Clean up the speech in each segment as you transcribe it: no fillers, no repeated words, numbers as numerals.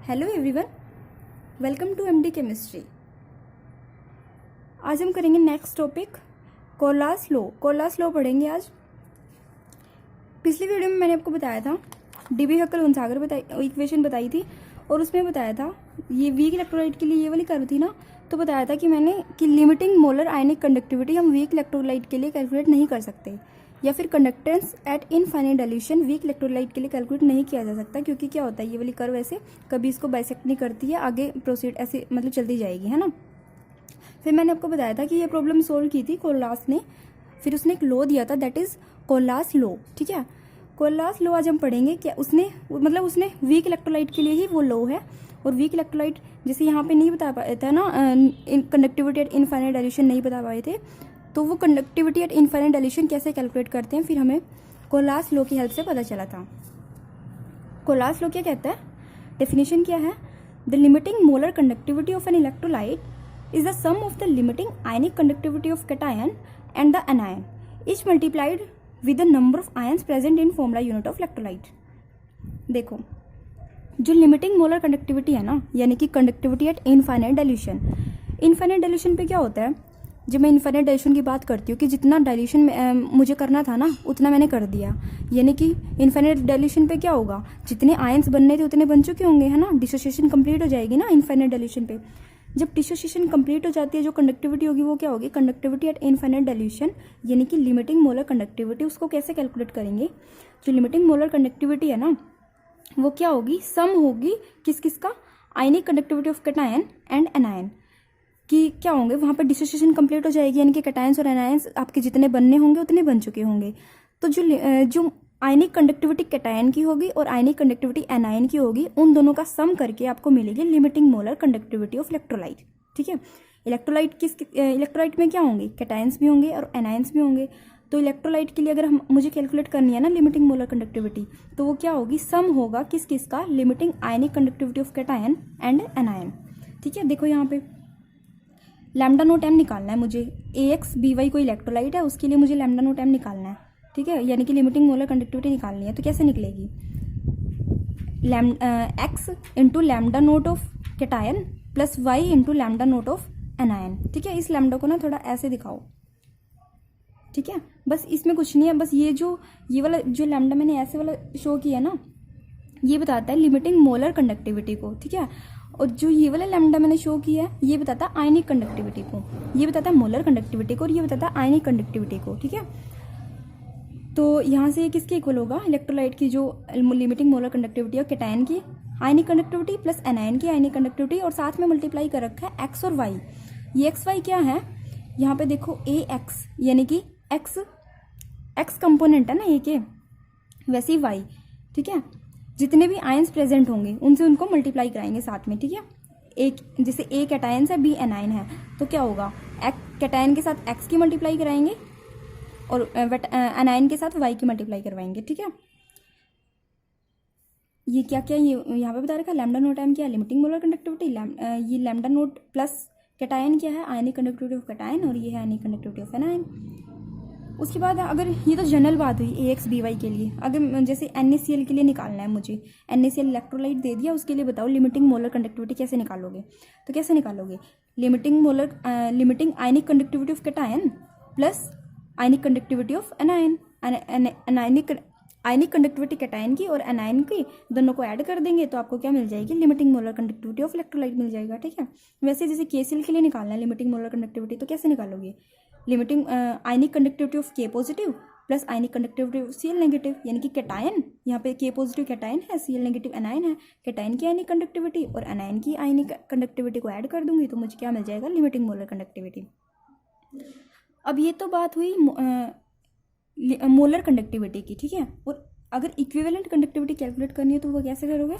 Hello everyone, welcome to MD chemistry. आज हम करेंगे next topic Kohlrausch law. Kohlrausch law पढ़ेंगे आज। पिछली वीडियो में मैंने आपको बताया था डीबी हक्कल इक्वेशन बताई थी और उसमें बताया था ये वीक इलेक्ट्रोलाइट के लिए ये वाली कर्व थी ना, तो बताया था कि मैंने कि लिमिटिंग मोलर आयनिक कंडक्टिविटी हम वीक इलेक्ट्रोलाइट के लिए कैलकुलेट नहीं कर सकते, या फिर conductance at infinite dilution weak electrolyte के लिए कैलकुलेट नहीं किया जा सकता, क्योंकि क्या होता है ये वाली कर्व ऐसे कभी इसको बाइसेक्ट नहीं करती है, आगे प्रोसीड ऐसे मतलब चलती जाएगी, है ना। फिर मैंने आपको बताया था कि ये प्रॉब्लम सोल्व की थी कोलास ने, फिर उसने एक लॉ दिया था दैट इज कोलास लॉ। ठीक है, कोलास लॉ आज हम पढ़ेंगे। क्या उसने वीक इलेक्ट्रोलाइट के लिए ही वो लॉ है, और वीक इलेक्ट्रोलाइट जैसे यहाँ पे नहीं बता पाया था ना, कंडक्टिविटी एट इनफाइनाइट डाइल्यूशन नहीं बता पाए थे, तो वो कंडक्टिविटी एट इनफाइनाइट डाइल्यूशन कैसे कैलकुलेट करते हैं फिर हमें कोलास लॉ की हेल्प से पता चला था। कोलास लॉ क्या कहता है, डेफिनेशन क्या है, the limiting molar conductivity of an electrolyte is the sum of the limiting ionic conductivity of cation and the anion each multiplied with the number of ions present in formula unit of electrolyte. देखो, जो limiting molar conductivity है ना, यानी कि conductivity eight infinite dilution पे क्या होता है, जब मैं इनफाइनाइट डाइल्यूशन की बात करती हूँ कि जितना डाइल्यूशन मुझे करना था ना उतना मैंने कर दिया, यानी कि इनफाइनाइट डाइल्यूशन पे क्या होगा, जितने आयंस बनने थे उतने बन चुके होंगे, है ना। डिसोसिएशन कंप्लीट हो जाएगी ना इनफाइनाइट डाइल्यूशन पे। जब डिसोसिएशन कंप्लीट हो जाती है, जो कंडक्टिविटी होगी वो क्या होगी, कंडक्टिविटी एट इनफाइनाइट डाइल्यूशन, यानी कि लिमिटिंग मोलर कंडक्टिविटी। उसको कैसे कैलकुलेट करेंगे, जो लिमिटिंग मोलर कंडक्टिविटी है ना वो क्या होगी, सम होगी किस किस का, ionic conductivity of cation and anion कि क्या होंगे, वहाँ पर डिसोसिएशन कंप्लीट हो जाएगी, यानी कि कैटायंस और एनायंस आपके जितने बनने होंगे उतने बन चुके होंगे। तो जो आयनिक कंडक्टिविटी कैटायन की होगी और आयनिक कंडक्टिविटी एनायन की होगी, उन दोनों का सम करके आपको मिलेगी limiting molar conductivity of electrolyte. ठीक है, इलेक्ट्रोलाइट में क्या होंगे, कैटायंस भी होंगे और एनायंस भी होंगे। तो इलेक्ट्रोलाइट के लिए अगर मुझे कैलकुलेट करनी है ना लिमिटिंग मोलर कंडक्टिविटी, तो वो क्या होगी, सम होगा किस किस का, limiting ionic conductivity of cation and anion. ठीक है, देखो यहाँ पे लैम्डा नोट एम निकालना है मुझे, AX BY कोई इलेक्ट्रोलाइट है, उसके लिए मुझे लैम्डा नोट एम निकालना है। ठीक है, यानी कि लिमिटिंग मोलर कंडक्टिविटी निकालनी है। तो कैसे निकलेगी, X into lambda note of cation plus Y into lambda note of anion. ठीक है, इस लैम्डा को ना थोड़ा ऐसे दिखाओ। ठीक है, बस इसमें कुछ नहीं है, बस ये वाला जो लैम्डा मैंने ऐसे वाला शो किया ना, ये बताता है लिमिटिंग मोलर कंडक्टिविटी को। ठीक है, और जो ये वाला लैम्डा मैंने शो किया है ये बताता है आयनिक कंडक्टिविटी को, ये बताता है मोलर कंडक्टिविटी को, और ये बताता है आयनिक कंडक्टिविटी को। ठीक है, तो यहाँ से ये किसके इक्वल होगा, इलेक्ट्रोलाइट की जो लिमिटिंग मोलर कंडक्टिविटी है कैटायन की आयनिक कंडक्टिविटी प्लस एनायन की आयनिक कंडक्टिविटी, और साथ में मल्टीप्लाई कर रखा है एक्स और वाई। ये एक्स वाई क्या है, यहाँ पे देखो AX यानी कि एक्स कंपोनेंट है ना ए के, वैसे ही वाई। ठीक है, जितने भी आयंस प्रेजेंट होंगे उनसे उनको मल्टीप्लाई कराएंगे साथ में। ठीक है, एक जैसे A कैटायन है B एनायन है, तो क्या होगा, कैटायन के साथ X की मल्टीप्लाई कराएंगे और एनायन के साथ Y की मल्टीप्लाई करवाएंगे। ठीक है, ये क्या क्या ये यहाँ पे बता रखा है, लैम्डा नोट एम क्या है, लिमिटिंग मोलर कंडक्टिविटी, ये लैम्डा नोट प्लस कैटायन क्या है, आयनिक कंडक्टिविटी ऑफ कैटायन, और ये है आयनिक कंडक्टिविटी ऑफ एनायन। उसके बाद अगर ये तो जनरल बात हुई AX BY के लिए, अगर जैसे NaCl के लिए निकालना है मुझे, NaCl इलेक्ट्रोलाइट दे दिया, उसके लिए बताओ लिमिटिंग मोलर कंडक्टिविटी कैसे निकालोगे। तो कैसे निकालोगे, limiting ionic conductivity of cation plus ionic conductivity of anion, ionic conductivity cation की और एनायन की दोनों को ऐड कर देंगे तो आपको क्या मिल जाएगी, limiting molar conductivity of electrolyte मिल जाएगा। ठीक है, वैसे जैसे KCl के लिए निकालना है लिमिटिंग मोलर कंडक्टिविटी, तो कैसे निकालोगे, limiting ionic conductivity of K positive plus ionic conductivity of Cl negative, यानी कि कैटायन यहाँ पे K पॉजिटिव कैटायन है, Cl नेगेटिव एनायन है, कैटायन की आयनिक कंडक्टिविटी और एनायन की आयनिक कंडक्टिविटी को ऐड कर दूंगी तो मुझे क्या मिल जाएगा, लिमिटिंग मोलर कंडक्टिविटी। अब ये तो बात हुई मोलर कंडक्टिविटी की। ठीक है, और अगर इक्विवेलेंट कंडक्टिविटी कैलकुलेट करनी है तो वो कैसे करोगे,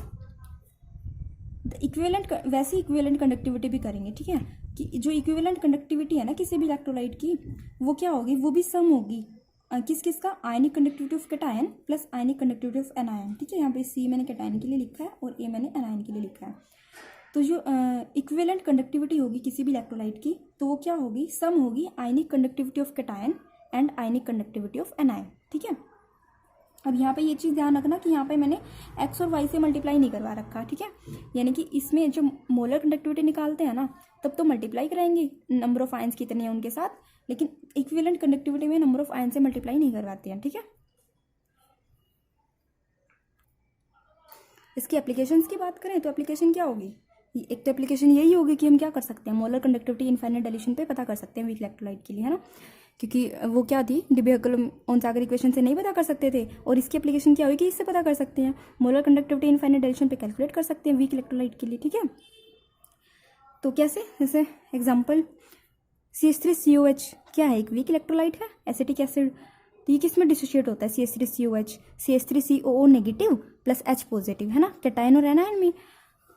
वैसे इक्विवेलेंट कंडक्टिविटी भी करेंगे। ठीक है, कि जो इक्विवेलेंट कंडक्टिविटी है ना किसी भी इलेक्ट्रोलाइट की, वो क्या होगी, वो भी सम होगी किस किस का, ionic conductivity of cation plus ionic conductivity of anion. ठीक है, यहाँ पे C मैंने कैटायन के लिए लिखा है और A मैंने एनायन के लिए लिखा है। तो जो इक्विवेलेंट कंडक्टिविटी होगी किसी भी इलेक्ट्रोलाइट की, तो वो क्या होगी, सम होगी ionic conductivity of cation and ionic conductivity of anion. ठीक है, अब यहाँ पे ये चीज़ ध्यान रखना कि यहाँ पे मैंने x और y से मल्टीप्लाई नहीं करवा रखा, ठीक है। यानी कि इसमें जो मोलर कंडक्टिविटी निकालते हैं ना, तब तो मल्टीप्लाई कराएंगे नंबर ऑफ आयंस कितने हैं उनके साथ, लेकिन इक्विवेलेंट कंडक्टिविटी में नंबर ऑफ आयन से मल्टीप्लाई नहीं करवाते हैं, ठीक है। इसकी एप्लीकेशंस की बात करें तो एप्लीकेशन क्या होगी, एक तो एप्लीकेशन यही होगी कि हम क्या कर सकते हैं, मोलर कंडक्टिविटी इनफाइनाइट डिल्यूशन पे पता कर सकते हैं वीक इलेक्ट्रोलाइट के लिए, है ना, क्योंकि वो क्या थी, डिबी-हक्केल-ओनसागर इक्वेशन से नहीं पता कर सकते थे, और इसकी एप्लीकेशन क्या होगी, इससे पता कर सकते हैं, मोलर कंडक्टिविटी इनफाइनाइट डिल्यूशन पे कैलकुलेट कर सकते हैं वीक इलेक्ट्रोलाइट के लिए, ठीक है। तो कैसे, जैसे एग्जाम्पल CH3COH क्या है, एक वीक इलेक्ट्रोलाइट है, एसिटिक एसिड, तो ये किस में डिसोशिएट होता है, CH3COH, CH3COO negative plus H positive, है ना, कैटायन और एनायन में।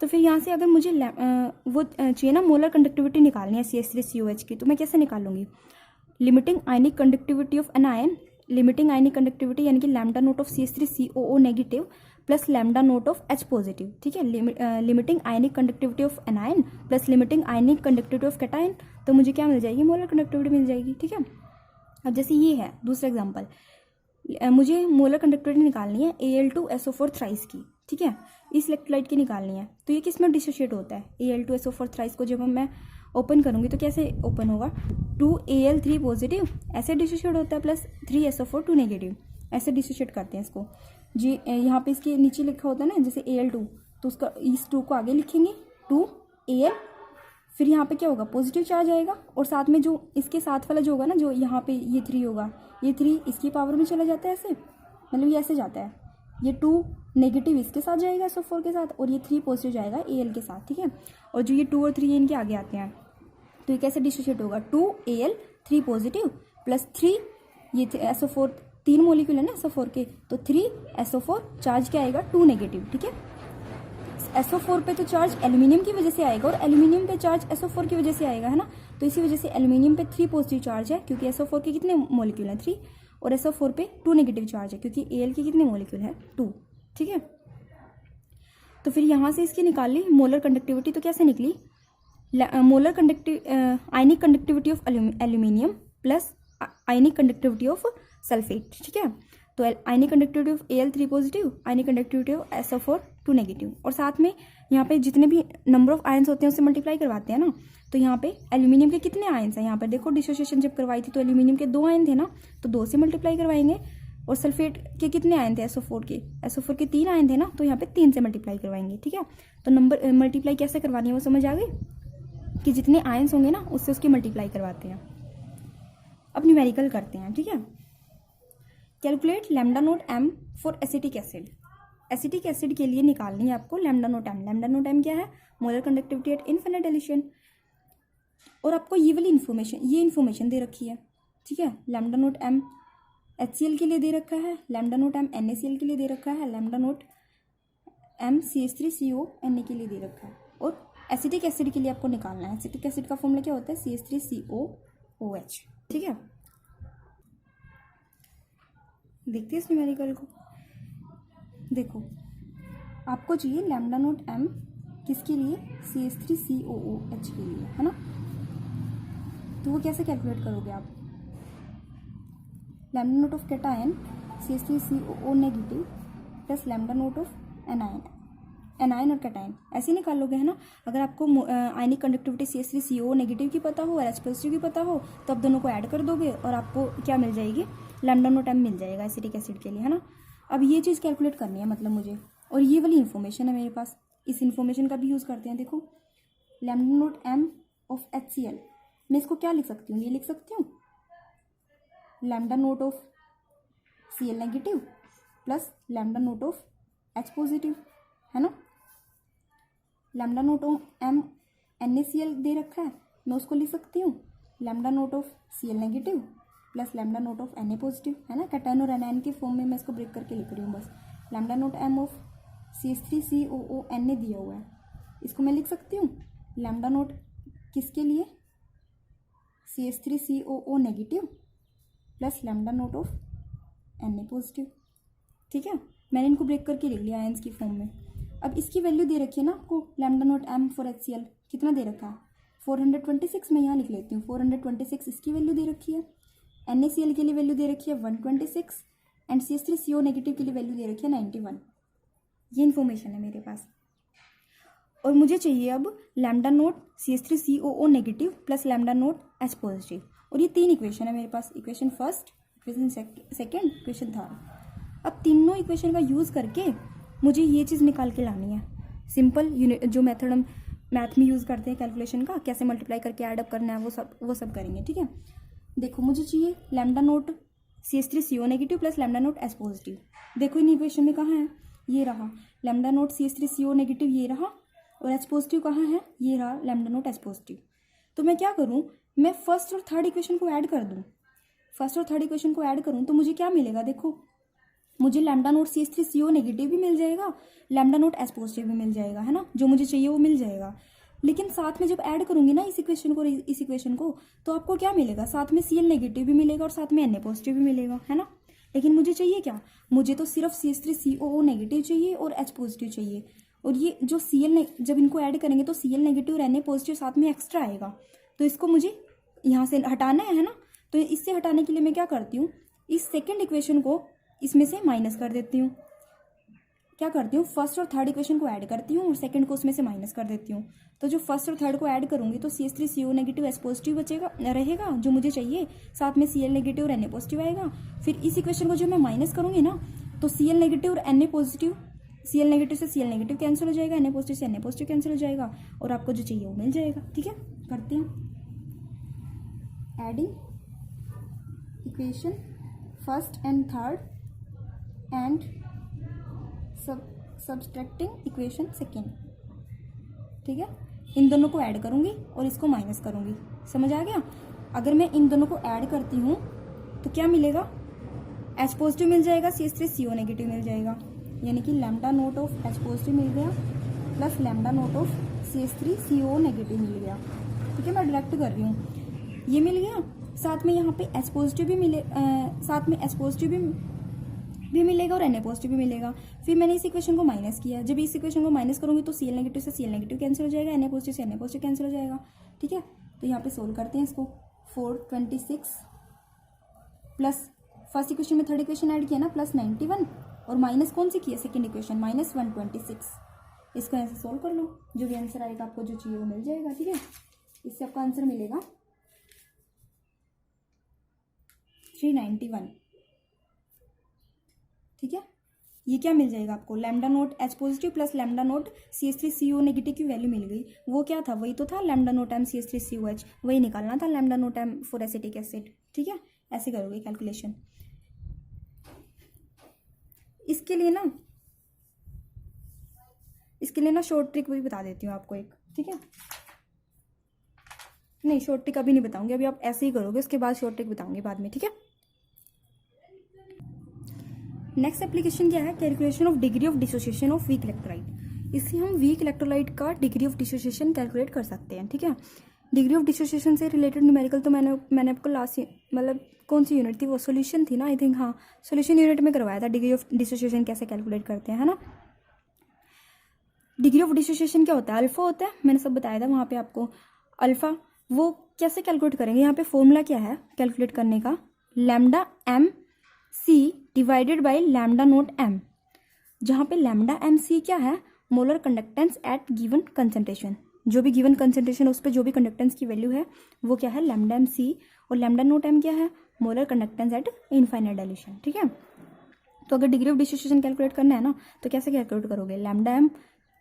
तो फिर यहाँ से अगर मुझे वो चाहिए ना मोलर कंडक्टिविटी निकालनी है CH3COH की, तो मैं कैसे निकालूंगी, limiting ionic conductivity of anion, limiting ionic conductivity यानी कि lambda note of CH3COO negative plus lambda note of H positive, ठीक है, limiting ionic conductivity of anion plus limiting ionic conductivity of cation, तो मुझे क्या मिल जाएगी, मोलर कंडक्टिविटी मिल जाएगी, ठीक है। अब जैसे ये है दूसरा एग्जाम्पल, मुझे मोलर कंडक्टिविटी निकालनी है Al2SO4 थ्राइस की, ठीक है, इस इलेक्ट्रोलाइट की निकालनी है, तो ये किस में डिसोशिएट होता है, Al2SO4 थ्राइस को जब मैं ओपन करूंगी तो कैसे ओपन होगा, 2Al3 पॉजिटिव ऐसे डिसोशिएट होता है प्लस 3SO4 2 नेगेटिव, ऐसे डिसोशिएट करते हैं इसको जी। यहाँ पे इसके नीचे लिखा होता है ना जैसे Al2, तो उसका इस 2 को आगे लिखेंगे 2Al, फिर यहाँ पे क्या होगा, पॉजिटिव चार्ज आएगा, और साथ में जो इसके साथ वाला जो होगा ना, जो यहाँ पे ये 3 होगा, ये 3 इसकी पावर में चला जाता है ऐसे, मतलब ये ऐसे जाता है, ये 2 नेगेटिव इसके साथ जाएगा SO4 के साथ, और ये 3 पॉजिटिव जाएगा Al के साथ, ठीक है। और जो ये 2 और 3 इनके आगे आते हैं, तो ये कैसे डिसोशिएट होगा, 2Al 3 पॉजिटिव प्लस 3 ये SO4 3 मोलिक्यूल है ना SO4 के, तो 3SO4 चार्ज क्या आएगा 2 नेगेटिव, ठीक है। SO4 पे तो चार्ज एल्यूमिनियम की वजह से आएगा, और एल्यूमिनियम पे चार्ज SO4 की वजह से आएगा, है ना, तो इसी वजह से एल्यूमिनियम पे 3 पॉजिटिव चार्ज है क्योंकि SO4 के कितने मोलिक्यूल हैं 3, और SO4 पे 2 नेगेटिव चार्ज है क्योंकि Al के कितने मोलिक्यूल है 2, ठीक है। तो फिर यहाँ से इसकी निकाल ली मोलर कंडक्टिविटी, तो कैसे निकली, molar ionic conductivity of aluminium plus ionic conductivity of sulphate, ठीक है। तो ionic conductivity of Al3 positive, ionic conductivity of SO4 2 negative, और साथ में यहाँ पे जितने भी नंबर ऑफ आयंस होते हैं उससे मल्टीप्लाई करवाते हैं ना, तो यहाँ पे एल्यूमिनियम के कितने आयंस हैं, यहाँ पर देखो डिसोसिएशन जब करवाई थी तो एल्यूमिनियम के 2 आयन थे ना, तो 2 से मल्टीप्लाई करवाएंगे, और सल्फेट के कितने आयन थे SO4 के 3 आयन थे ना, तो यहाँ पे 3 से मल्टीप्लाई करवाएंगे, ठीक है। तो नंबर मल्टीप्लाई कैसे करवानी है वो समझ आ गई कि जितने आयंस होंगे ना उससे उसकी मल्टीप्लाई करवाते हैं। अब न्यूमेरिकल करते हैं, ठीक है। Calculate lambda note m for acetic acid, acetic acid के लिए निकालनी है आपको lambda note m। Lambda note m क्या है, molar conductivity at infinite dilution, और आपको ये वाली इन्फॉर्मेशन दे रखी है, ठीक है। लैम्डा नोट m HCl के लिए दे रखा है, लैम्डा नोट m NaCl के लिए दे रखा है, lambda note m CH3CO Na के लिए दे रखा है, और एसिटिक एसिड के लिए आपको निकालना है। एसिटिक एसिड का फॉर्मूला क्या होता है CH3COOH, ठीक है। देखते हैं इस न्यूमेरिकल को, देखो आपको चाहिए लैम्डा नोट m किसके लिए, CH3COOH के लिए, है ना, तो वो कैसे कैलकुलेट करोगे आप, lambda note of cation CH3COO negative plus lambda note of anion और कैटायन ऐसे निकाल लोगे, है ना। अगर आपको आयनिक कंडक्टिविटी CH3COO नेगेटिव की पता हो और H पॉजिटिव की पता हो तो आप दोनों को ऐड कर दोगे और आपको क्या मिल जाएगी, लैम्डा नोट m मिल जाएगा एसिटिक एसिड के लिए, है ना। अब ये चीज़ कैलकुलेट करनी है मतलब मुझे, और ये वाली इन्फॉर्मेशन है मेरे पास, इस इन्फॉर्मेशन का भी यूज़ करते हैं। देखो lambda note m of HCl, मैं इसको क्या लिख सकती हूँ, ये लिख सकती हूँ lambda note of Cl negative plus lambda note of H positive, है ना। Lambda note of m NaCl दे रखा है, मैं उसको लिख सकती हूँ lambda note of Cl negative plus lambda note of Na positive, है ना। कैटायन और एनायन के फॉर्म में मैं इसको ब्रेक करके लिख रही हूँ बस। Lambda note m of CH3COO Na दिया हुआ है, इसको मैं लिख सकती हूँ लैम्डा नोट किसके लिए, CH3COO negative plus lambda note of Na positive, ठीक है। मैंने इनको ब्रेक करके लिख लिया आयंस की फॉर्म में। अब इसकी वैल्यू दे रखी है ना आपको, lambda note m for HCl कितना दे रखा है 426, मैं यहाँ लिख लेती हूँ 426 इसकी वैल्यू दे रखी है। NaCl के लिए वैल्यू दे रखी है 126, एंड CH3CO नेगेटिव के लिए वैल्यू दे रखी है 91। ये इन्फॉर्मेशन है मेरे पास। और मुझे चाहिए अब lambda nought CH3COO negative plus lambda nought H positive. और ये 3 इक्वेशन है मेरे पास, equation first, equation second, equation third. अब तीनों इक्वेशन का यूज़ करके मुझे ये चीज़ निकाल के लानी है। सिंपल जो मेथड हम मैथ में यूज़ करते हैं कैलकुलेशन का, कैसे मल्टीप्लाई करके ऐड अप करना है वो सब करेंगे। ठीक है, देखो मुझे चाहिए lambda note CH3CO negative plus lambda nought H positive. देखो इन इक्वेशन में कहाँ है, ये रहा लैम्डा नोट CH3CO नेगेटिव, ये रहा, और H पॉजिटिव कहाँ है, ये रहा लैम्डा नोट H पॉजिटिव। तो मैं क्या करूँ, मैं फर्स्ट और थर्ड इक्वेशन को ऐड कर दूँ। फर्स्ट और थर्ड इक्वेशन को ऐड करूँ तो मुझे क्या मिलेगा, देखो मुझे लैम्डा नोट CH3CO नेगेटिव भी मिल जाएगा, लैम्डा नोट H पॉजिटिव भी मिल जाएगा, है ना, जो मुझे चाहिए वो मिल जाएगा। लेकिन साथ में जब ऐड करूंगी ना इस इक्वेशन को इस इक्वेशन को, तो आपको क्या मिलेगा, साथ में Cl नेगेटिव भी मिलेगा और साथ में Na पॉजिटिव भी मिलेगा, है ना। लेकिन मुझे चाहिए क्या, मुझे तो सिर्फ CH3COO नेगेटिव चाहिए और H पॉजिटिव चाहिए। और ये जो जब इनको ऐड करेंगे तो Cl नेगेटिव और Na पॉजिटिव साथ में एक्स्ट्रा आएगा, तो इसको मुझे यहाँ से हटाना है ना। तो इससे हटाने के लिए मैं क्या करती हूँ, इस सेकेंड इक्वेशन को इसमें से माइनस कर देती हूँ। क्या करती हूँ, फर्स्ट और थर्ड इक्वेशन को ऐड करती हूँ और सेकंड को उसमें से माइनस कर देती हूँ। तो जो फर्स्ट और थर्ड को ऐड करूँगी तो CH3CO नेगेटिव H पॉजिटिव बचेगा रहेगा जो मुझे चाहिए, साथ में Cl नेगेटिव और Na पॉजिटिव आएगा। फिर इस इक्वेशन को जो मैं माइनस करूँगी ना, तो Cl नेगेटिव और Na पॉजिटिव, Cl नेगेटिव से Cl नेगेटिव कैंसिल हो जाएगा, Na पॉजिटिव से Na पॉजिटिव कैंसिल हो जाएगा, और आपको जो चाहिए वो मिल जाएगा। ठीक है, करते हैं adding equation first and third and subtracting equation second. ठीक है, इन दोनों को ऐड करूंगी और इसको माइनस करूंगी, समझ आ गया। अगर मैं इन दोनों को ऐड करती हूँ तो क्या मिलेगा, H पॉजिटिव मिल जाएगा, CH3CO नेगेटिव मिल जाएगा, यानी कि lambda note of H positive मिल गया plus lambda note of CH3CO negative मिल गया। ठीक है, मैं डायरेक्ट कर रही हूँ, ये मिल गया। साथ में यहाँ पे H पॉजिटिव भी मिले, साथ में H पॉजिटिव भी मिलेगा और Na पॉजिटिव भी मिलेगा। फिर मैंने इस इक्वेशन को माइनस किया, जब इस इक्वेशन को माइनस करूंगी तो Cl नेगेटिव से Cl नेगेटिव कैंसिल हो जाएगा, Na पॉजिटिव से Na पॉजिटिव कैंसिल हो जाएगा। ठीक है, तो यहाँ पे सोल्व करते हैं इसको। 426 प्लस फर्स्ट इक्वेशन में थर्ड इक्वेशन ऐड किया ना, प्लस 91, और माइनस कौन सी किया, सेकेंड इक्वेशन माइनस 126। इसको ऐसे सोल्व कर लो, जो भी आंसर आएगा आपको जो चाहिए वो मिल जाएगा। ठीक है, इससे आपका आंसर मिलेगा 391। ठीक है, ये क्या मिल जाएगा आपको, lambda nought H positive plus lambda note CH3CO negative की वैल्यू मिल गई। वो क्या था, वही तो था लैम्डा नोट M CH3COH, वही निकालना था lambda note M for acetic acid. ठीक है, ऐसे करोगे कैलकुलेशन। इसके लिए ना शॉर्ट ट्रिक भी बता देती हूँ आपको एक। ठीक है, नहीं शॉर्ट ट्रिक अभी नहीं बताऊंगी, अभी आप ऐसे ही करोगे, उसके बाद शॉर्ट ट्रिक बताऊंगी बाद में। ठीक है, नेक्स्ट एप्लीकेशन क्या है, calculation of degree of dissociation of weak electrolyte. इससे हम वीक इलेक्ट्रोलाइट का डिग्री ऑफ डिसोसिएशन कैलकुलेट कर सकते हैं। ठीक है, डिग्री ऑफ डिसोसिएशन से रिलेटेड न्यूमेरिकल तो मैंने आपको लास्ट मतलब कौन सी यूनिट थी, वो सॉल्यूशन थी ना, आई थिंक, हाँ सॉल्यूशन यूनिट में करवाया था डिग्री ऑफ डिसोसिएशन कैसे कैलकुलेट करते हैं, है ना। डिग्री ऑफ डिसोसिएशन क्या होता है, अल्फा होता है, मैंने सब बताया था वहाँ पे आपको। अल्फा वो कैसे कैलकुलेट करेंगे, यहाँ पे फॉर्मूला क्या है कैलकुलेट करने का, lambda M C divided by lambda note M, जहाँ पे लैम्डा एम सी क्या है, molar conductance at given concentration. जो भी गिवन कंसंट्रेशन उस पर जो भी कंडक्टेंस की वैल्यू है वो क्या है, लैम्डा एम सी, और लैम्डा नोट एम क्या है, molar conductance at infinite dilution. ठीक है, तो अगर डिग्री ऑफ डिसोसिएशन कैलकुलेट करना है ना तो कैसे कैलकुलेट करोगे, lambda M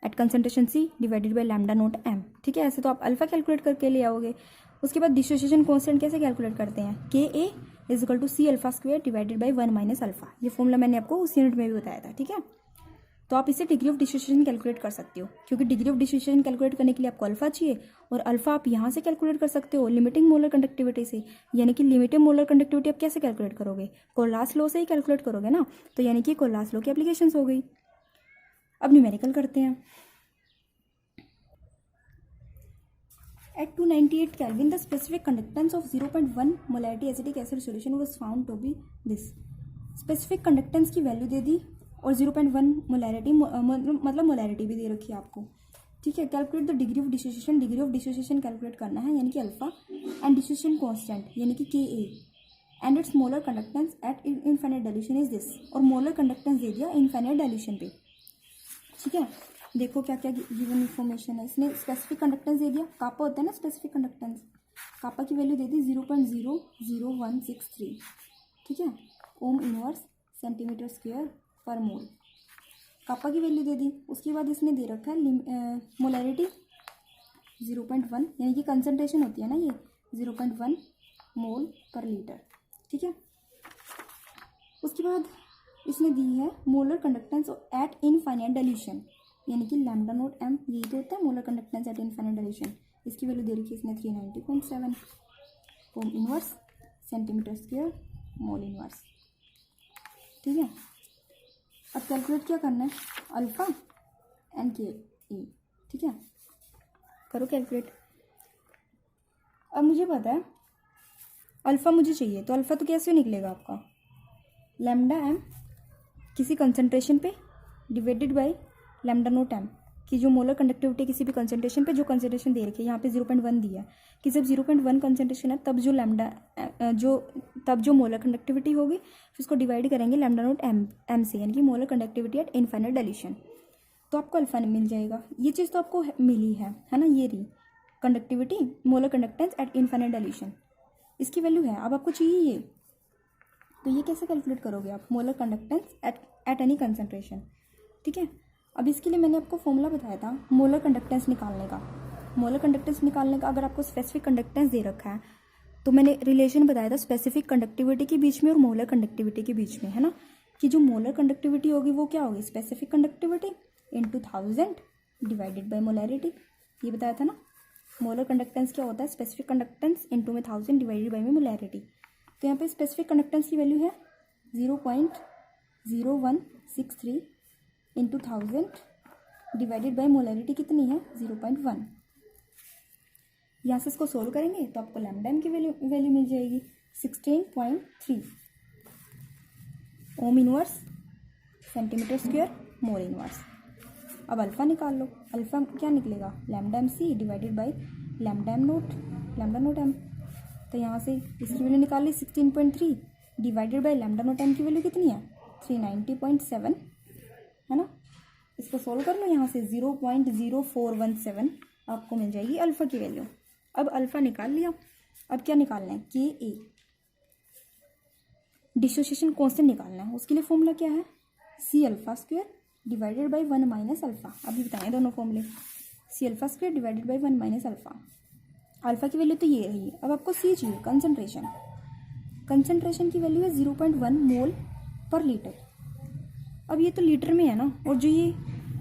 at concentration C divided by lambda note M. ठीक है, ऐसे तो आप अल्फा कैलकुलेट करके ले आओगे। उसके बाद डिसोसिएशन कांस्टेंट कैसे कैलकुलेट करते हैं, K a is equal to C alpha square divided by 1 minus alpha. ये फॉर्मूला मैंने आपको उस यूनिट में भी बताया था। ठीक है, तो आप इससे डिग्री ऑफ डिसोसिएशन कैलकुलेट कर सकते हो, क्योंकि डिग्री ऑफ डिसोसिएशन कैलकुलेट करने के लिए आपको अल्फा चाहिए, और अल्फा आप यहाँ से कैलकुलेट कर सकते हो लिमिटिंग मोलर कंडक्टिविटी से। यानी कि लिमिटिंग मोलर कंडक्टिविटी आप कैसे कैलकुलेट करोगे, कोलास लॉ से ही कैलकुलेट करोगे ना, तो यानी कि कोलास लॉ की एप्लीकेशन हो गई। अब न्यूमेरिकल करते हैं। At 298 Kelvin, the specific conductance of 0.1 molarity acetic acid solution was found to be this. Specific conductance की वैल्यू दे दी और 0.1 मोलैरिटी मतलब मोलैरिटी भी दे रखी है आपको। ठीक है, calculate the degree of dissociation. Degree of dissociation calculate करना है, यानी कि अल्फा, एंड डिसोसिएशन कांस्टेंट यानी कि K a. And its molar conductance at infinite dilution is this, और मोलर कंडक्टेंस दे दिया इनफाइनाइट डाइल्यूशन पे। ठीक है, देखो क्या क्या गिवन इन्फॉर्मेशन है। इसने स्पेसिफिक कंडक्टेंस दे दिया, कापा होता है ना स्पेसिफिक कंडक्टेंस, कापा की वैल्यू दे दी 0.00163। ठीक है, ओम इनवर्स सेंटीमीटर स्क्वायर पर मोल, कापा की वैल्यू दे दी। उसके बाद इसने दे रखा है मोलैरिटी 0.1, यानी कि कंसंट्रेशन होती है ना ये 0.1 मोल पर लीटर। ठीक है, उसके बाद इसने दी है molar conductance at infinite dilution, यानी कि लैम्डा नोट एम, यही तो होता है molar conductance at infinite dilution. इसकी वैल्यू दे रखी है इसने 390.7 ओम inverse centimetre square mole inverse. ठीक है, अब कैलकुलेट क्या करना है, अल्फा एंड के ई। ठीक है, करो कैलकुलेट। अब मुझे पता है अल्फ़ा मुझे चाहिए, तो अल्फ़ा तो कैसे निकलेगा आपका, लैम्डा एम किसी कंसंट्रेशन पे divided by lambda note M की जो मोलर कंडक्टिविटी किसी भी कंसंट्रेशन पे, जो कंसंट्रेशन दे रखी है यहाँ पे 0.1 दिया है कि जब 0.1 कंसंट्रेशन है तब जो लैम्डा तब जो मोलर कंडक्टिविटी होगी फिर उसको डिवाइड करेंगे लैम्डा नोट एम से, यानी कि molar conductivity eight infinite dilution, तो आपको अल्फा मिल जाएगा। ये चीज़ तो आपको मिली है ना, ये रही conductivity molar conductance at infinite dilution, इसकी वैल्यू है। अब आपको चाहिए ये, तो ये कैसे कैलकुलेट करोगे आप, molar conductance eight any concentration. ठीक है, अब इसके लिए मैंने आपको फॉर्मूला बताया था मोलर कंडक्टेंस निकालने का। मोलर कंडक्टेंस निकालने का अगर आपको स्पेसिफिक कंडक्टेंस दे रखा है तो मैंने रिलेशन बताया था स्पेसिफिक कंडक्टिविटी के बीच में और मोलर कंडक्टिविटी के बीच में, है ना, कि जो मोलर कंडक्टिविटी होगी वो क्या होगी, specific conductivity into 1000 divided by molarity. ये बताया था ना, मोलर कंडक्टेंस क्या होता है, स्पेसिफिक कंडक्टेंस इंटू में 1000 डिवाइडेड बाई में मोलैरिटी। तो यहाँ पे स्पेसिफिक कंडक्टेंस की वैल्यू है 0.0163 इंटू 1000 डिवाइडेड बाई मोलैरिटी कितनी है 0.1। यहाँ से इसको सोल्व करेंगे तो आपको लैम्डा एम की वैल्यू मिल जाएगी 16.3 ohm inverse centimetre square mole inverse. अब अल्फ़ा निकाल लो, अल्फ़ा क्या निकलेगा, lambda M C divided by lambda note M. तो यहाँ से इसकी वैल्यू निकाल ली 16.3 divided by lambda note M की वैल्यू कितनी है 390.7, है ना। इसको सोल्व कर लो, यहाँ से 0.0417 आपको मिल जाएगी अल्फ़ा की वैल्यू। अब अल्फ़ा निकाल लिया, अब क्या निकालना है, के ए डिसोसिएशन कांस्टेंट निकालना है। उसके लिए फॉर्मूला क्या है, C alpha square divided by 1 minus alpha. अभी बताएं दोनों फॉर्मूले, C alpha square divided by 1 minus alpha. Alpha की वैल्यू तो ये रही, अब आपको सी चाहिए कंसंट्रेशन की वैल्यू है 0.1 मोल पर लीटर। अब ये तो लीटर में है ना, और जो ये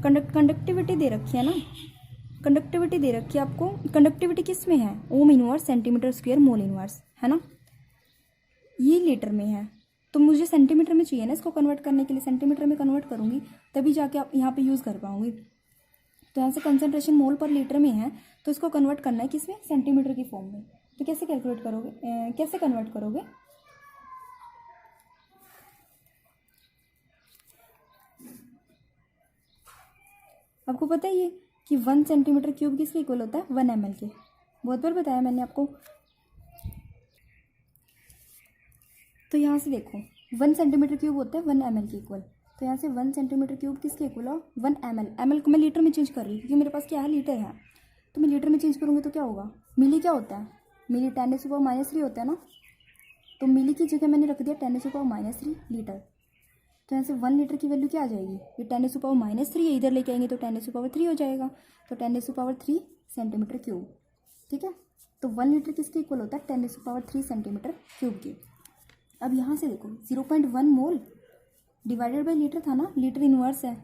कंडक्टिविटी दे रखी है ना, कंडक्टिविटी दे रखी है आपको, कंडक्टिविटी किस में है, ओम inverse centimetre square mole inverse, है ना, ये लीटर में है। तो मुझे सेंटीमीटर में चाहिए ना, इसको कन्वर्ट करने के लिए सेंटीमीटर में कन्वर्ट करूँगी तभी जाके आप यहाँ पे यूज़ कर पाऊँगी। तो यहाँ से कंसंट्रेशन मोल पर लीटर में है, तो इसको कन्वर्ट करना है किसमें, सेंटीमीटर की फॉर्म में। तो कैसे कैलकुलेट करोगे, कैसे कन्वर्ट करोगे, आपको पता है ये कि 1 सेंटीमीटर क्यूब किसके इक्वल होता है 1 ml के, बहुत बार बताया मैंने आपको। तो यहाँ से देखो 1 सेंटीमीटर क्यूब होता है 1 ml के इक्वल, तो यहाँ से 1 सेंटीमीटर क्यूब किसके इक्वल हो 1 ml को मैं लीटर में चेंज कर रही हूँ क्योंकि मेरे पास क्या है, लीटर है। तो मैं लीटर में चेंज करूँगी तो क्या होगा, मिली क्या होता है, मिली 10⁻³ होता है ना, तो मिली की जगह मैंने रख दिया 10⁻³ लीटर। तो यहाँ से 1 लीटर की वैल्यू क्या आ जाएगी, ये 10⁻³ है, इधर लेके आएंगे तो 10⁻³ हो जाएगा, तो 10⁻³ सेंटीमीटर क्यूब। ठीक है, तो 1 लीटर किसके इक्वल होता है 10⁻³ सेंटीमीटर क्यूब के। अब यहाँ से देखो 0.1 मोल डिवाइडेड बाई लीटर था ना, लीटर इनवर्स है,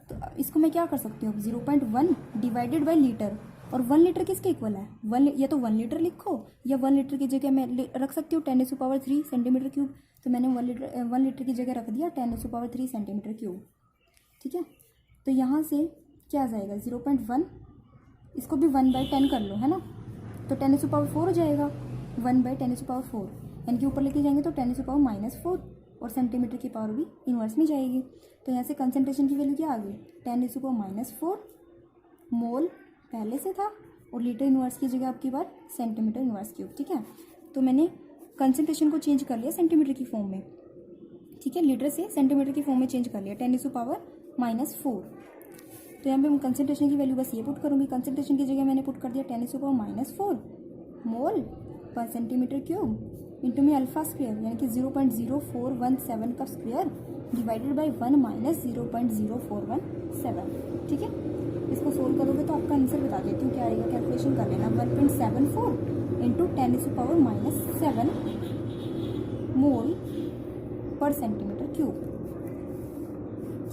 तो इसको मैं क्या कर सकती हूँ 0.1 डिवाइडेड बाई लीटर, और 1 लीटर किसके इक्वल है, 1 या तो 1 लीटर लिखो या 1 लीटर की जगह मैं रख सकती हूँ 10⁻³ सेंटीमीटर क्यूब। तो मैंने 1 लीटर की जगह रख दिया 10⁻³ सेंटीमीटर क्यूब। ठीक है, तो यहाँ से क्या आ जाएगा 0.1, इसको भी 1/10 कर लो, है ना, तो 10⁻⁴ हो जाएगा, 1/10⁻⁴, यानी कि ऊपर लेके जाएंगे तो 10⁻⁻⁴, और सेंटीमीटर की पावर भी इन्वर्स में जाएगी। तो यहाँ से कंसंट्रेशन की वैल्यू क्या आ गई 10⁻⁻⁴ मोल पहले से था, और लीटर इन्वर्स की जगह आपकी बार सेंटीमीटर इन्वर्स क्यूब। ठीक है, तो मैंने कंसंट्रेशन को चेंज कर लिया सेंटीमीटर की फॉर्म में, ठीक है, लीटर से सेंटीमीटर की फॉर्म में चेंज कर लिया, 10⁻⁻⁴। तो यहाँ पे मैं कंसंट्रेशन की वैल्यू बस ये पुट करूँगी, कंसंट्रेशन की जगह मैंने पुट कर दिया 10⁻⁻⁴ मोल पर सेंटीमीटर क्यूब इंटू में अल्फा स्क्वायर यानी कि 0.0417 का स्क्वायर डिवाइडेड बाई 1 माइनस 0.0417, ठीक है। इसको सोल्व करोगे तो आपका आंसर बता देती हूँ क्या आएगा, कैलकुलेशन कर लेना। 1.74 इंटू 10⁻⁻⁷ मोल पर सेंटीमीटर क्यूब,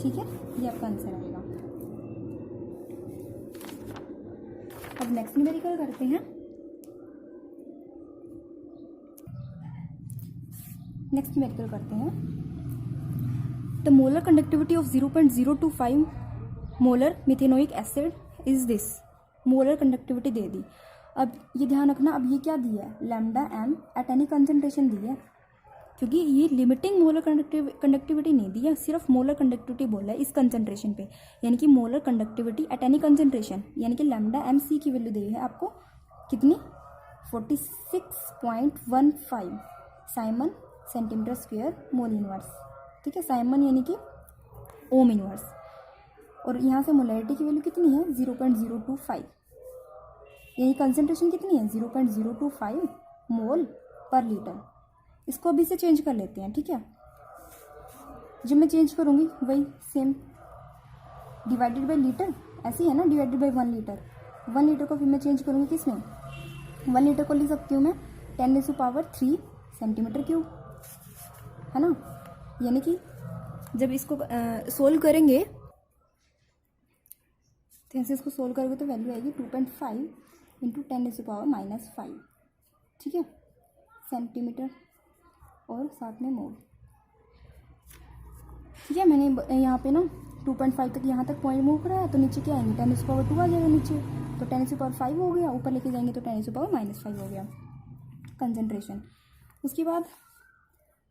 ठीक है, ये आपका आंसर आएगा। अब नेक्स्ट न्यूमेरिकल करते हैं। नेक्स्ट न्यूमेरिकल करते हैं। The molar conductivity of 0.025 molar methanoic acid is this. Molar conductivity दे दी। अब ये ध्यान रखना, अब ये क्या दिया है, lambda M at any concentration दी है, क्योंकि ये लिमिटिंग मोलर कंडक्टिविटी नहीं दी है, सिर्फ मोलर कंडक्टिविटी बोला है इस कंसंट्रेशन पे, यानी कि molar conductivity eight any concentration, यानी कि लैम्डा एम सी की वैल्यू दी है आपको कितनी, 46.15 Simon centimetre square mole inverse, ठीक है। साइमन यानी कि ओम इनवर्स, और यहाँ से मोलैरिटी की वैल्यू कितनी है 0.025, यानी कंसंट्रेशन कितनी है 0.025 मोल पर लीटर। इसको अभी से चेंज कर लेते हैं, ठीक है। जब मैं चेंज करूँगी वही सेम डिवाइडेड बाई लीटर, ऐसे ही है ना, डिवाइडेड बाई 1 लीटर। 1 लीटर को फिर मैं चेंज करूँगी किस में, 1 लीटर को लिख सकती हूँ मैं 10⁻³ सेंटीमीटर क्यूब, है ना। यानी कि जब इसको सोल्व करेंगे तो ऐसे इसको सोल्व करोगे तो वैल्यू आएगी 2.5 इंटू 10⁻⁻⁵, ठीक है, सेंटीमीटर और साथ में मोल, ठीक है। मैंने यहाँ पे ना 2.5 तक यहाँ तक पॉइंट मूव कराया, तो नीचे क्या आएंगे 10⁻² आ जाएगा नीचे, तो 10⁻5 हो गया, ऊपर लेके जाएंगे तो 10⁻⁻5 हो गया कंसंट्रेशन। उसके बाद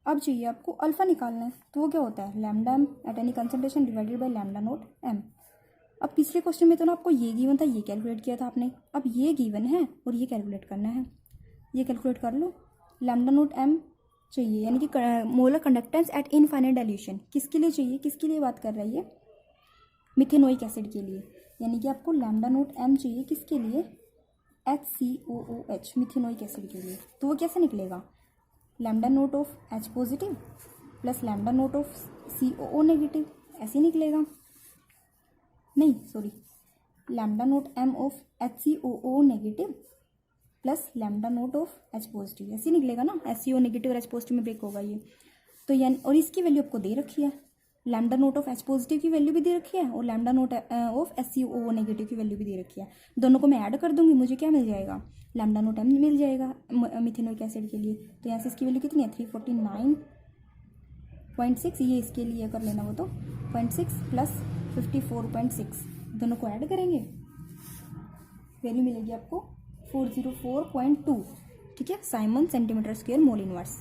अब चाहिए आपको अल्फ़ा निकालना है, तो वो क्या होता है lambda M at any concentration divided by lambda note M. अब पिछले क्वेश्चन में तो ना आपको ये गिवन था, ये कैलकुलेट किया था आपने, अब ये गिवन है और ये कैलकुलेट करना है, ये कैलकुलेट कर लो। लैम्डा नोट एम चाहिए, यानी कि molar conductance at infinite dilution, किसके लिए चाहिए, किसके लिए बात कर रही है, मिथेनोइक एसिड के लिए, यानी कि आपको लैम्डा नोट एम चाहिए किसके लिए, HCOOH मिथेनोइक एसिड के लिए। तो वो कैसे निकलेगा, lambda note of H positive plus lambda note of COO negative, ऐसे निकलेगा, नहीं sorry, lambda note M of HCOO negative plus lambda note of H positive, ऐसे निकलेगा ना, HCO नेगेटिव और H पॉजिटिव में ब्रेक होगा ये। तो यानी, और इसकी वैल्यू आपको दे रखी है, lambda note of H positive की वैल्यू भी दे रखी है और lambda note of HCOO negative की वैल्यू भी दे रखी है। दोनों को मैं ऐड कर दूंगी, मुझे क्या मिल जाएगा, लैम्डा नोट एम मिल जाएगा मिथेनोइक एसिड के लिए। तो यहाँ से इसकी वैल्यू कितनी है 349.6, ये इसके लिए कर लेना वो तो 0.6 प्लस 54.6, दोनों को ऐड करेंगे वैल्यू मिलेगी आपको 404.2, ठीक है, Simon centimetre square mole inverse,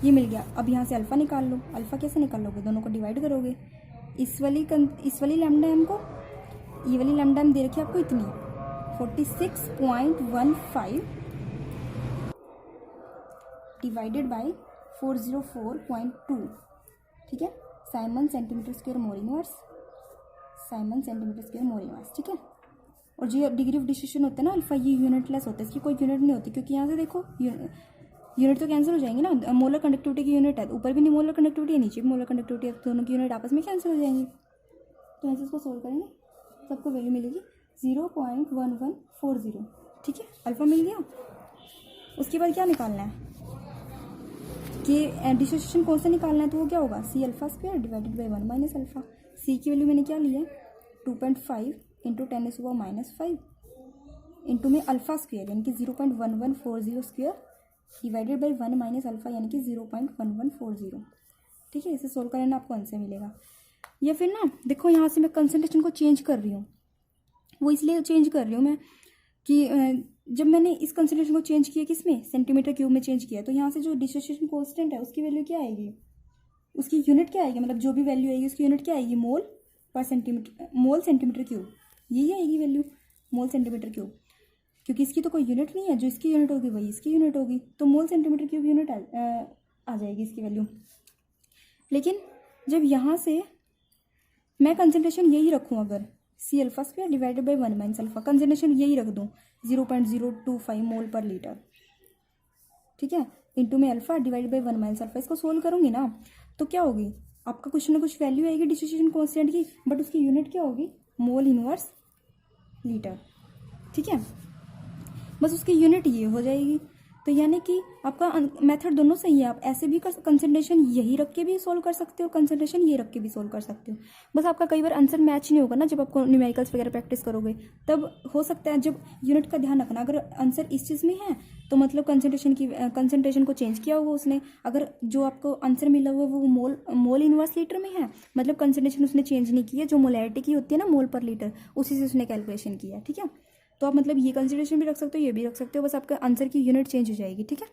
ये मिल गया। अब यहाँ से अल्फ़ा निकाल लो, अल्फ़ा कैसे निकालोगे, दोनों को डिवाइड करोगे, इस वाली लैम्डा एम को, ये वाली लैम्डा एम दे रखी है आपको इतनी 46.15 डिवाइडेड बाई 404.2, ठीक है, Simon centimetre square mole inverse, Simon centimetre square mole inverse, ठीक है। और जो डिग्री ऑफ डिस्ट्रीब्यूशन होता है ना अल्फा, ये यूनिटलेस होता है, इसकी कोई यूनिट नहीं होती, क्योंकि यहाँ से देखो यूनिट तो कैंसिल हो जाएंगी ना, मोलर कंडक्टिविटी की यूनिट है, ऊपर भी नहीं मोलर कंडक्टिविटी है, नीचे भी मोलर कंडक्टिविटी है, दोनों की यूनिट आपस में कैंसिल हो जाएंगी। तो ऐसे इसको सोल्व करेंगे, सबको वैल्यू मिलेगी 0.1140, ठीक है, अल्फा मिल गया। उसके बाद क्या निकालना है कि डिसोसिएशन कौन सा निकालना है, तो वो क्या होगा C alpha square divided by 1 minus alpha. C की वैल्यू मैंने क्या ली है 2.5 इंटू 10⁻⁻5 इंटू में अल्फा स्क्वायर यानी कि 0.1140 square divided by 1 minus alpha यानी कि 0.1140, ठीक है। इसे सोल्व करना आपको आंसर मिलेगा। या फिर ना देखो यहाँ से मैं कंसंट्रेशन को चेंज कर रही हूँ, वो इसलिए चेंज कर रही हूँ मैं कि जब मैंने इस कंसंट्रेशन को चेंज किया किस में, सेंटीमीटर क्यूब में चेंज किया, तो यहाँ से जो डिसोसिएशन कांस्टेंट है उसकी वैल्यू क्या आएगी, उसकी यूनिट क्या आएगी, मतलब जो भी वैल्यू आएगी उसकी यूनिट क्या आएगी, मोल पर सेंटीमीटर, मोल सेंटीमीटर क्यूब, यही आएगी वैल्यू मोल सेंटीमीटर क्यूब। क्योंकि इसकी तो कोई यूनिट नहीं है, जो इसकी यूनिट होगी वही इसकी यूनिट होगी, तो मोल सेंटीमीटर क्यूब यूनिट आ जाएगी इसकी वैल्यू। लेकिन जब यहाँ से मैं कंसनट्रेशन यही रखूँ, अगर C alpha square divided by 1 minus alpha, concentration यही रख दूँ 0.025 मोल पर लीटर, ठीक है, इंटू में alpha divide by 1 minus alpha, इसको सोल्व करूँगी ना तो क्या होगी, आपका कुछ ना कुछ वैल्यू आएगी डिसोसिएशन कांस्टेंट की, बट उसकी यूनिट क्या होगी, मोल इनवर्स लीटर, ठीक है, बस उसकी यूनिट ये हो जाएगी। तो यानी कि आपका मेथड दोनों सही है, आप ऐसे भी कंसंट्रेशन यही रख के भी सोल्व कर सकते हो, कंसंट्रेशन ये रख के भी सोल्व कर सकते हो। बस आपका कई बार आंसर मैच नहीं होगा ना, जब आपको न्यूमेरिकल्स वगैरह प्रैक्टिस करोगे तब हो सकता है, जब यूनिट का ध्यान रखना, अगर आंसर इस चीज़ में है तो मतलब कंसंट्रेशन को चेंज किया होगा उसने, अगर जो आपको आंसर मिला हुआ वो मोल इनवर्स लीटर में है, मतलब कंसंट्रेशन उसने चेंज नहीं किया, जो मोलैरिटी की होती है ना मोल पर लीटर, उसी से उसने कैलकुलेशन किया, ठीक है। तो आप मतलब ये कंसिडरेशन भी रख सकते हो, ये भी रख सकते हो, बस आपका आंसर की यूनिट चेंज हो जाएगी, ठीक है।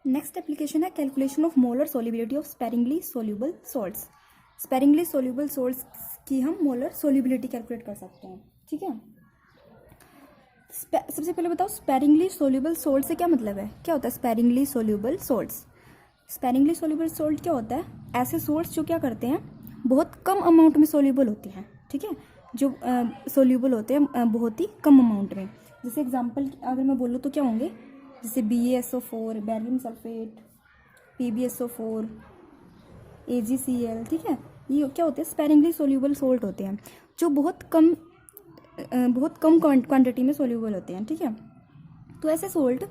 नेक्स्ट एप्लीकेशन है calculation of molar solubility of sparingly soluble salts. Sparingly soluble salts की हम मोलर सोल्युबिलिटी कैलकुलेट कर सकते हैं, ठीक है। सबसे पहले बताओ स्पेरिंगली सोल्यूबल सॉल्ट से क्या मतलब है, क्या होता है sparingly soluble salts. Sparingly soluble salt क्या होता है, ऐसे सॉल्ट्स जो क्या करते हैं, बहुत कम अमाउंट में सोल्यूबल होते हैं, ठीक है, जो सोल्यूबल होते हैं बहुत ही कम अमाउंट में। जैसे एग्जांपल अगर मैं बोलूँ तो क्या होंगे, जैसे BaSO4, barium sulphate, PbSO4, AgCl, ठीक है, ये क्या होते हैं स्पेरिंगली सोल्यूबल सॉल्ट होते हैं, जो बहुत कम क्वांटिटी में सोल्यूबल होते हैं, ठीक है। तो ऐसे सोल्ट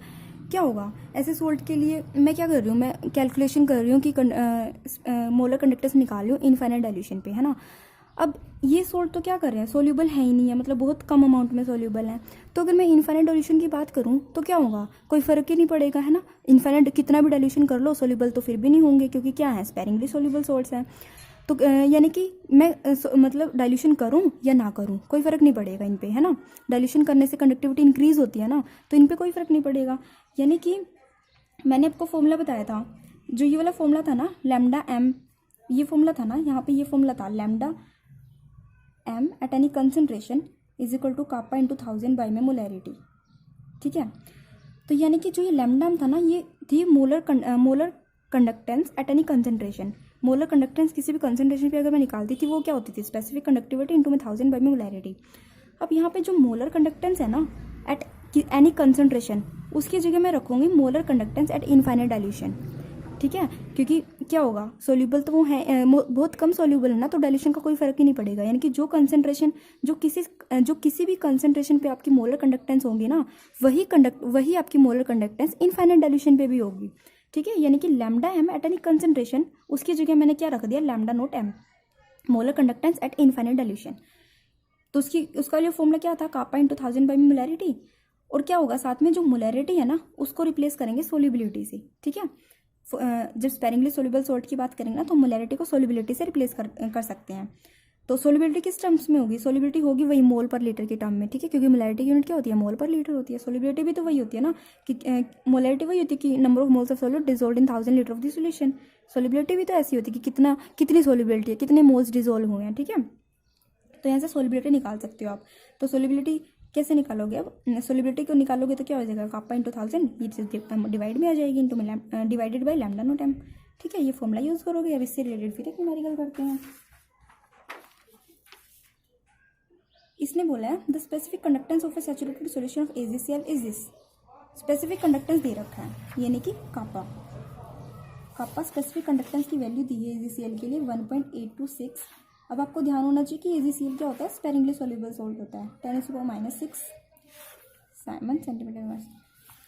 क्या होगा, ऐसे सोल्ट के लिए मैं क्या कर रही हूँ, मैं कैलकुलेशन कर रही हूँ कि मोलर कंडक्टेंस निकाल रही हूँ इनफाइनाइट डाइल्यूशन पे, है ना। अब ये सोल्ट तो क्या कर रहे हैं, सोल्यूबल है ही नहीं है, मतलब बहुत कम अमाउंट में सोल्यूबल है, तो अगर मैं इनफाइनाइट डाइल्यूशन की बात करूँ तो क्या होगा, कोई फर्क ही नहीं पड़ेगा, है ना। इनफाइनाइट कितना भी डाइल्यूशन कर लो सोल्यूबल तो फिर भी नहीं होंगे, क्योंकि क्या है स्पेरिंगली सोल्यूबल सोल्ट्स हैं। तो यानी कि मैं मतलब डाइल्यूशन करूं या ना करूं कोई फ़र्क नहीं पड़ेगा इन पे, है ना। डाइल्यूशन करने से कंडक्टिविटी इंक्रीज होती है ना, तो इन पे कोई फ़र्क नहीं पड़ेगा। यानी कि मैंने आपको फॉर्मूला बताया था, जो ये वाला फॉर्मूला था ना लैम्डा एम, ये फॉर्मूला था ना, यहाँ पे ये फॉर्मूला था lambda M at any concentration is equal to kappa into 1000 by में मोलैरिटी, ठीक है। तो यानी कि जो ये लैम्डा एम था ना, ये थी molar conductance eight any concentration. Molar conductance किसी भी कंसंट्रेशन पे अगर मैं निकालती थी वो क्या होती थी, स्पेसिफिक कंडक्टिविटी इंटू में 1000 बाई में मोलैरिटी। अब यहाँ पे जो मोलर कंडक्टेंस है ना एट एनी कंसंट्रेशन, उसकी जगह मैं रखूँगी molar conductance at infinite dilution, ठीक है, क्योंकि क्या होगा सोल्यूबल तो वो है बहुत कम सोल्यूबल है ना, तो डाइल्यूशन का कोई फर्क ही नहीं पड़ेगा। यानी कि जो कंसंट्रेशन जो किसी भी कंसंट्रेशन पे आपकी मोलर कंडक्टेंस होगी ना, वही आपकी मोलर कंडक्टेंस इनफाइनाइट डाइल्यूशन पे भी होगी, ठीक है। यानी कि lambda M at any concentration, उसकी जगह मैंने क्या रख दिया lambda note M, molar conductance at infinite dilution. तो उसका लिए फॉर्मूला क्या था, कापा इंटू 1000 बाई मोलैरिटी, और क्या होगा साथ में जो मोलैरिटी है ना उसको रिप्लेस करेंगे सोल्यूबिलिटी से, ठीक है। जब स्पेरिंगली सोल्यूबल सॉल्ट की बात करेंगे ना तो मोलैरिटी को सोल्यूबिलिटी से रिप्लेस कर सकते हैं। तो सोल्यूबिलिटी किस टर्म्स में होगी, सोल्यूबिलिटी होगी वही मोल पर लीटर के टर्म में, ठीक है, क्योंकि मोलैरिटी यूनिट क्या होती है मोल पर लीटर होती है। सोल्यूबिलिटी भी तो वही होती है ना कि मोलैरिटी वही होती है कि number of moles of solute dissolved in 1000 litre of the solution. Solubility भी तो ऐसी होती है कि कितनी सोल्यूबिलिटी है, कितने मोल्स डिसॉल्व हुए हैं, ठीक है। तो यहाँ से सोल्यूबिलिटी निकाल सकते हो आप। तो सोल्यूबिलिटी कैसे निकालोगे, अब सोल्यूबिलिटी को निकालोगे तो क्या हो जाएगा, कापा इंटू 1000 ये डिवाइड में आ जाएगी इंटू में divided by lambda note M, ठीक है। ये फॉर्मूला यूज़ करोगे। अब इससे रिलेटेड फिर एक न्यूमेरिकल करते हैं। इसने बोला है the specific conductance of a saturated solution of AgCl is this. Specific conductance दे रखा है, यानी कि कापा स्पेसिफिक कंडक्टेंस की वैल्यू दी है AgCl के लिए 1.826। अब आपको ध्यान होना चाहिए कि AgCl क्या होता है, स्पेरिंगली सोल्यूबल सॉल्ट होता है, 10⁻⁻6 सेंटीमीटर।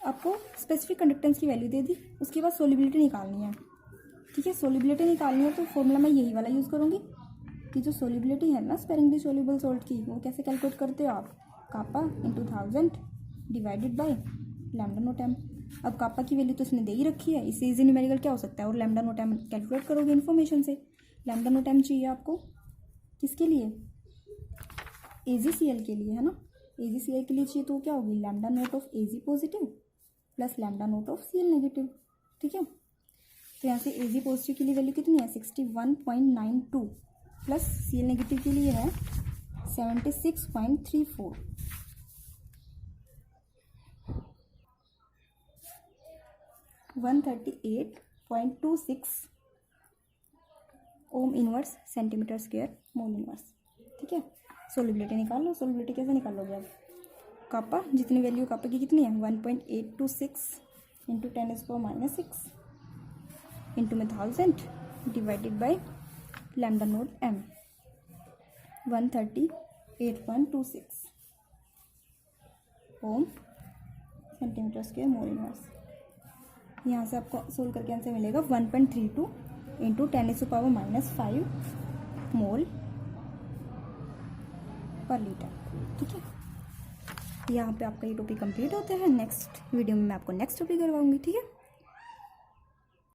आपको स्पेसिफिक कंडक्टेंस की वैल्यू दे दी, उसके बाद सोल्यूबिलिटी निकालनी है, ठीक है। सोल्यूबिलिटी निकालनी है तो फॉर्मूला मैं यही वाला यूज़ करूँगी कि जो सोल्यूबिलिटी है ना स्पेरिंगली सोल्यूबल सॉल्ट की, वो कैसे कैलकुलेट करते हो आप, kappa into 1000 divided by lambda note M. अब कापा की वैल्यू तो उसने दे ही रखी है, इससे इजी न्यूमेरिकल क्या हो सकता है, और लैम्डा नोट एम कैलकुलेट करोगे इन्फॉर्मेशन से। लैम्डा नोट एम चाहिए आपको किसके लिए, AgCl के लिए, है ना। AgCl के लिए चाहिए तो क्या होगी, lambda note of Ag positive plus lambda note of Cl negative, ठीक है। तो यहाँ से Ag पॉजिटिव के लिए वैल्यू कितनी है 61.92 प्लस Cl नेगेटिव के लिए है 76.34 138.26 ओम inverse centimetre square mole inverse. ठीक है, सोलिबिलिटी निकाल लो। सोलिबिलिटी कैसे निकालोगे आप? कापा, जितनी वैल्यू कापा की कितनी है 1.826 इंटू 10⁻⁻6 इंटू में 1000 divided by lambda note m 138.26 ohm centimetre square mole inverse. यहाँ से आपको सोल्व करके आंसर मिलेगा 1.32 इंटू 10⁻⁻5 मोल पर लीटर। ठीक है, यहाँ पे आपका ये टॉपिक कंप्लीट होता है। नेक्स्ट वीडियो में मैं आपको नेक्स्ट टॉपिक करवाऊंगी। ठीक है।